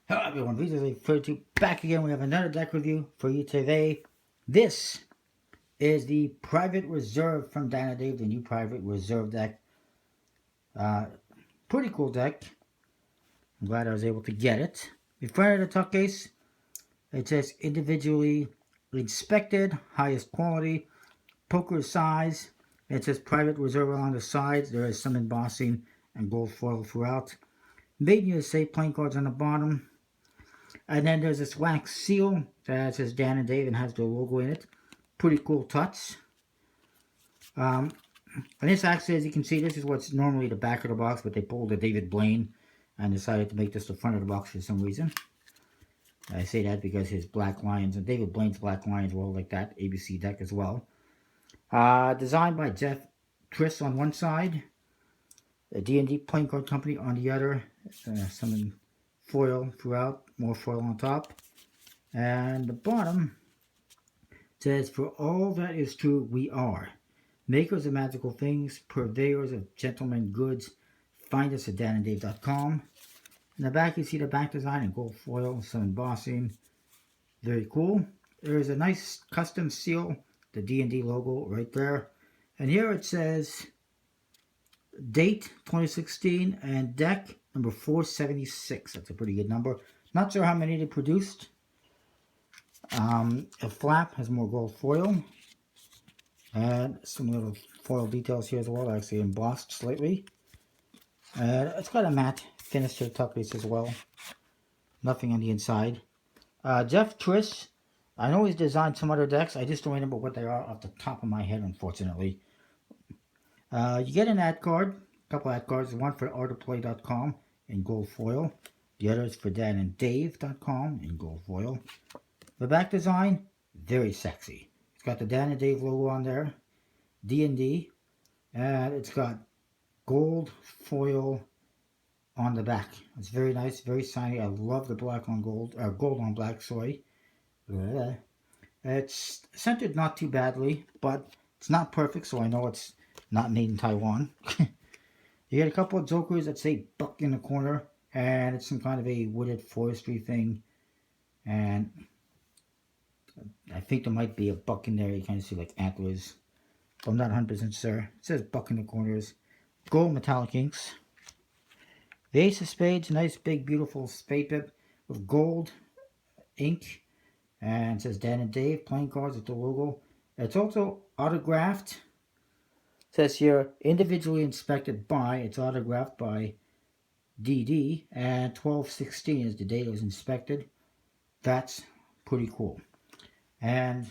Hello everyone, Visa32 back again. We have another deck review for you today. This is the Private Reserve from Dana Dave, the new Private Reserve deck. Pretty cool deck. I'm glad I was able to get it. Before the tuck case, it says individually inspected, highest quality, poker size. It says Private Reserve along the sides. There is some embossing and gold foil throughout. Made in USA, playing cards on the bottom. And then there's this wax seal that says Dan and Dave and has the logo in it. Pretty cool touch. And this actually, as you can see, this is what's normally the back of the box, but they pulled a David Blaine and decided to make this the front of the box for some reason. I say that because his Black Lions and David Blaine's Black Lions were all like that ABC deck as well. Designed by Jeff Triss on one side, the D&D Playing Card Company on the other. Some foil throughout, more foil on top. And the bottom says, for all that is true, we are makers of magical things, purveyors of gentlemen goods. Find us at dananddave.com. In the back, you see the back design in gold foil, some embossing. Very cool. There's a nice custom seal, the D&D logo right there. And here it says date 2016 and deck number 476. That's a pretty good number. Not sure how many they produced. A flap has more gold foil. And some little foil details here as well, actually embossed slightly. It's got a matte finish to the tuck piece as well. Nothing on the inside. Jeff Triss, I know he's designed some other decks. I just don't remember what they are off the top of my head, unfortunately. You get an ad card, a couple ad cards. One for artofplay.com in gold foil. The other is for dananddave.com in gold foil. The back design, very sexy. It's got the Dan and Dave logo on there, D&D, and it's got gold foil on the back. It's very nice, very shiny. I love the black on gold, or gold on black, sorry. It's centered not too badly, but it's not perfect, so I know it's not made in Taiwan. You get a couple of jokers that say buck in the corner, and it's some kind of a wooded forestry thing, and I think there might be a buck in there. You kind of see like antlers. I'm not 100% sure. It says buck in the corners. Gold metallic inks. The Ace of Spades, nice big beautiful spade bib with gold ink. And it says Dan and Dave playing cards with the logo. It's also autographed. It says here individually inspected by. It's autographed by DD. And 12/16 is the date it was inspected. That's pretty cool. And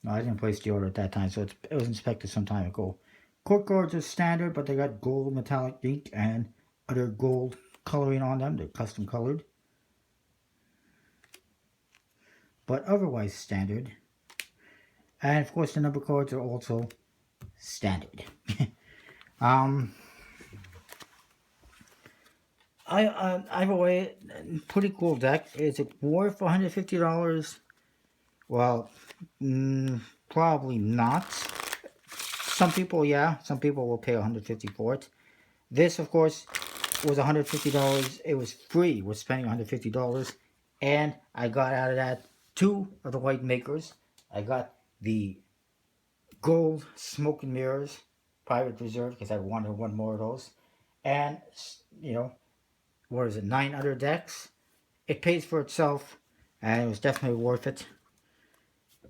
no, I didn't place the order at that time, so it was inspected some time ago. Court cards are standard, but they got gold metallic ink and other gold coloring on them. They're custom colored, but otherwise standard. And of course, the number cards are also standard. Either way, pretty cool deck. Is it worth $150? Well, probably not. Some people, yeah. Some people will pay $150 for it. This, of course, was $150. It was free with spending $150. And I got out of that 2 of the white makers. I got the gold smoke and mirrors Private Reserve because I wanted one more of those. And, you know, what is it, 9 other decks. It pays for itself, and it was definitely worth it.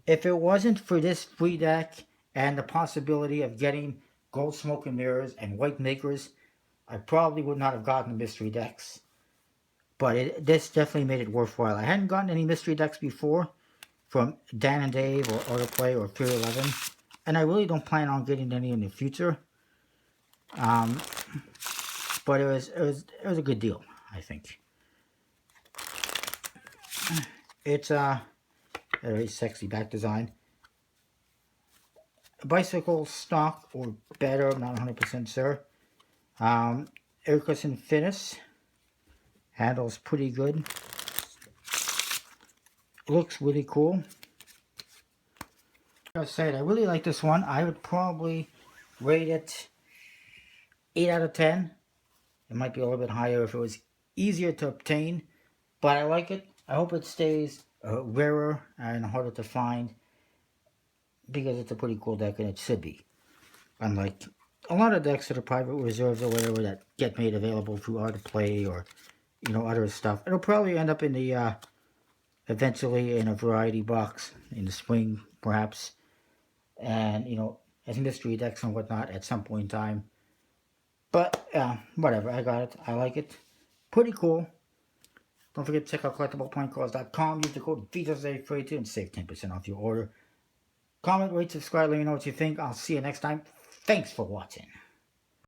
If it wasn't for this free deck and the possibility of getting gold smoke and mirrors and white makers, I probably would not have gotten the mystery decks. But this definitely made it worthwhile. I hadn't gotten any mystery decks before from Dan and Dave or Autoplay or Fear 11. And I really don't plan on getting any in the future. But it was a good deal, I think. It's a very sexy back design. Bicycle stock or better, I'm not 100% sure. Air cushion finish. Handles pretty good. Looks really cool. Like I said, I really like this one. I would probably rate it 8 out of 10. It might be a little bit higher if it was easier to obtain, but I like it. I hope it stays rarer and harder to find because it's a pretty cool deck and it should be. Unlike a lot of decks that are private reserves or whatever that get made available through Art of Play or other stuff, it'll probably end up in the eventually in a variety box in the spring perhaps, and as mystery decks and whatnot at some point in time. But whatever, I got it. I like it. Pretty cool. Don't forget to check out collectiblepointcards.com. Use the code VITASA32 and save 10% off your order. Comment, rate, subscribe, let me know what you think. I'll see you next time. Thanks for watching.